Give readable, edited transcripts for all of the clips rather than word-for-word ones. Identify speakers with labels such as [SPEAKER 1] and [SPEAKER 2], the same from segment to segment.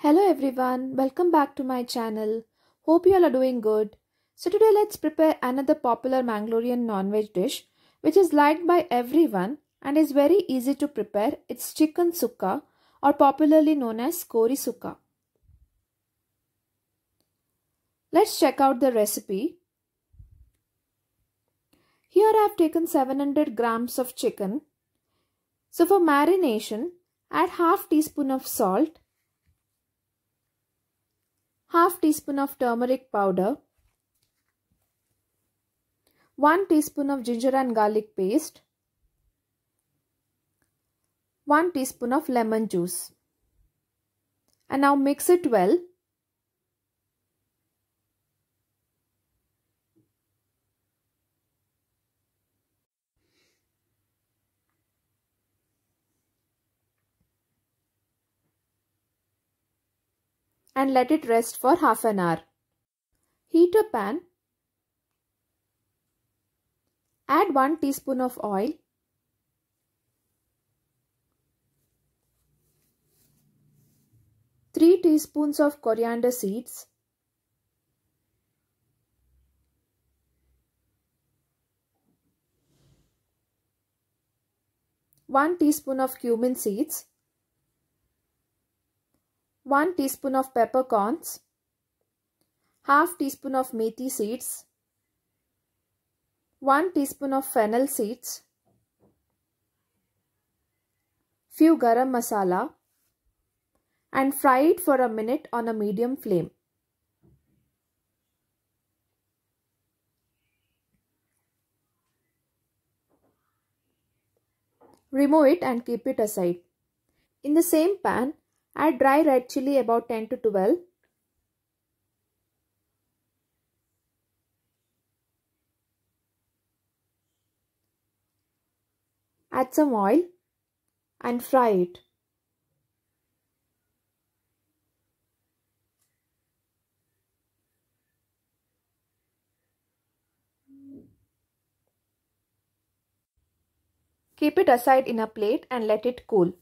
[SPEAKER 1] Hello everyone, welcome back to my channel. Hope you all are doing good. So today let's prepare another popular Mangalorean non-veg dish which is liked by everyone and is very easy to prepare. It's chicken sukka or popularly known as kori sukka. Let's check out the recipe. Here I have taken 700 grams of chicken. So for marination, add half teaspoon of salt, half teaspoon of turmeric powder, 1 teaspoon of ginger and garlic paste, 1 teaspoon of lemon juice. And now mix it well. And let it rest for half an hour. Heat a pan. Add 1 teaspoon of oil. Three teaspoons of coriander seeds. 1 teaspoon of cumin seeds. 1 teaspoon of peppercorns. Half teaspoon of methi seeds. 1 teaspoon of fennel seeds. Few garam masala. And fry it for a minute on a medium flame. Remove it and keep it aside. In the same pan, add dry red chilli about 10 to 12. Add some oil and fry it. Keep it aside in a plate and let it cool.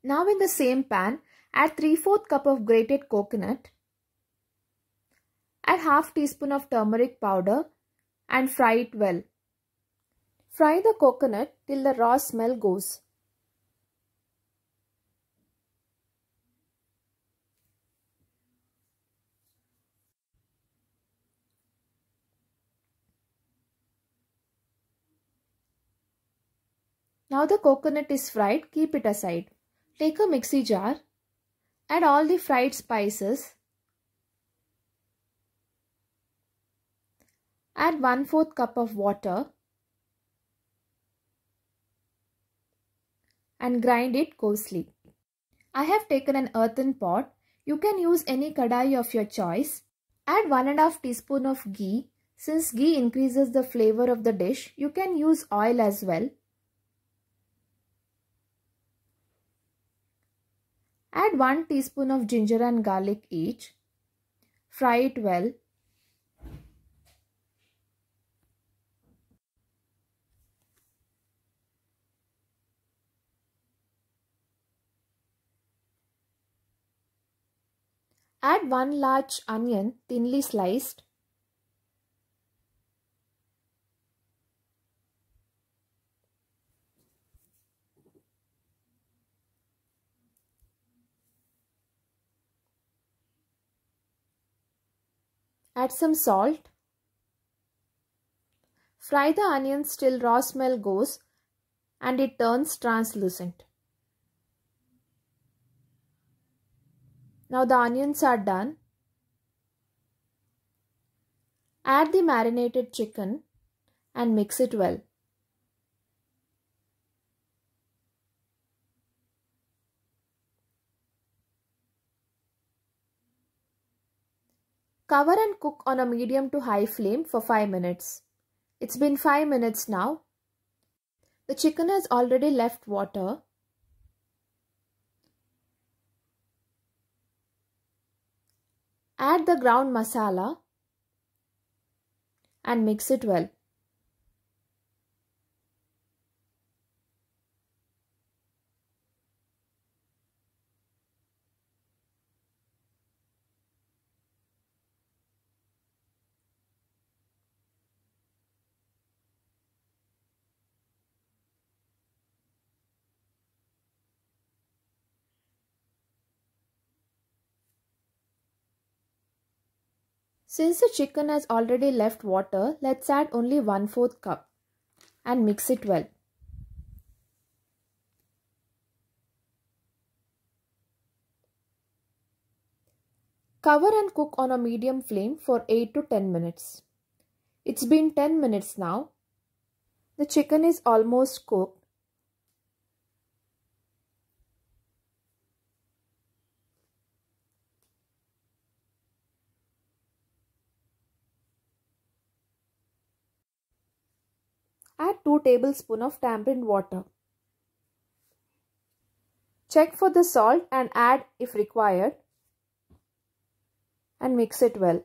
[SPEAKER 1] Now in the same pan, add 3/4 cup of grated coconut. Add half teaspoon of turmeric powder and fry it well. Fry the coconut till the raw smell goes. Now the coconut is fried, keep it aside. Take a mixie jar, add all the fried spices, add 1/4 cup of water and grind it coarsely. I have taken an earthen pot. You can use any kadai of your choice. Add 1½ teaspoon of ghee. Since ghee increases the flavor of the dish, you can use oil as well. Add 1 teaspoon of ginger and garlic each. Fry it well. Add 1 large onion thinly sliced. Add some salt. Fry the onions till raw smell goes and it turns translucent. Now the onions are done. Add the marinated chicken and mix it well. Cover and cook on a medium to high flame for 5 minutes. It's been 5 minutes now. The chicken has already left water. Add the ground masala and mix it well. Since the chicken has already left water, let's add only 1/4 cup and mix it well. Cover and cook on a medium flame for 8 to 10 minutes. It's been 10 minutes now. The chicken is almost cooked. Add 2 tablespoons of tamarind water. Check for the salt and add if required and mix it well.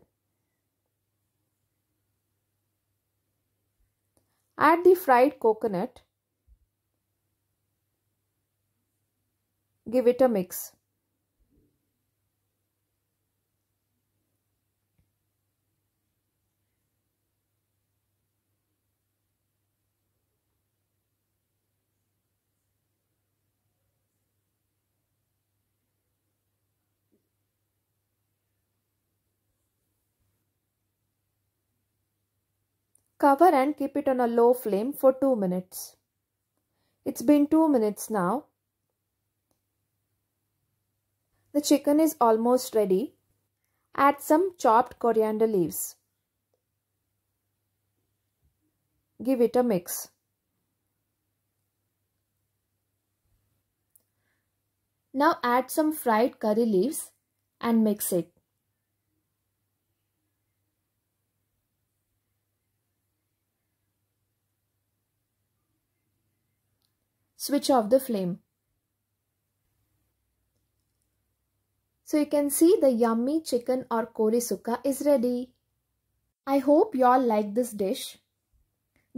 [SPEAKER 1] Add the fried coconut. Give it a mix. Cover and keep it on a low flame for 2 minutes. It's been 2 minutes now. The chicken is almost ready. Add some chopped coriander leaves. Give it a mix. Now add some fried curry leaves and mix it. Switch off the flame. So you can see the yummy chicken or kori sukka is ready. I hope you all like this dish.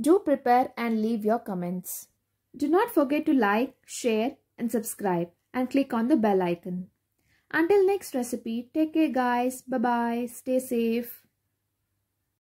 [SPEAKER 1] Do prepare and leave your comments. Do not forget to like, share and subscribe and click on the bell icon. Until next recipe, take care guys. Bye bye. Stay safe.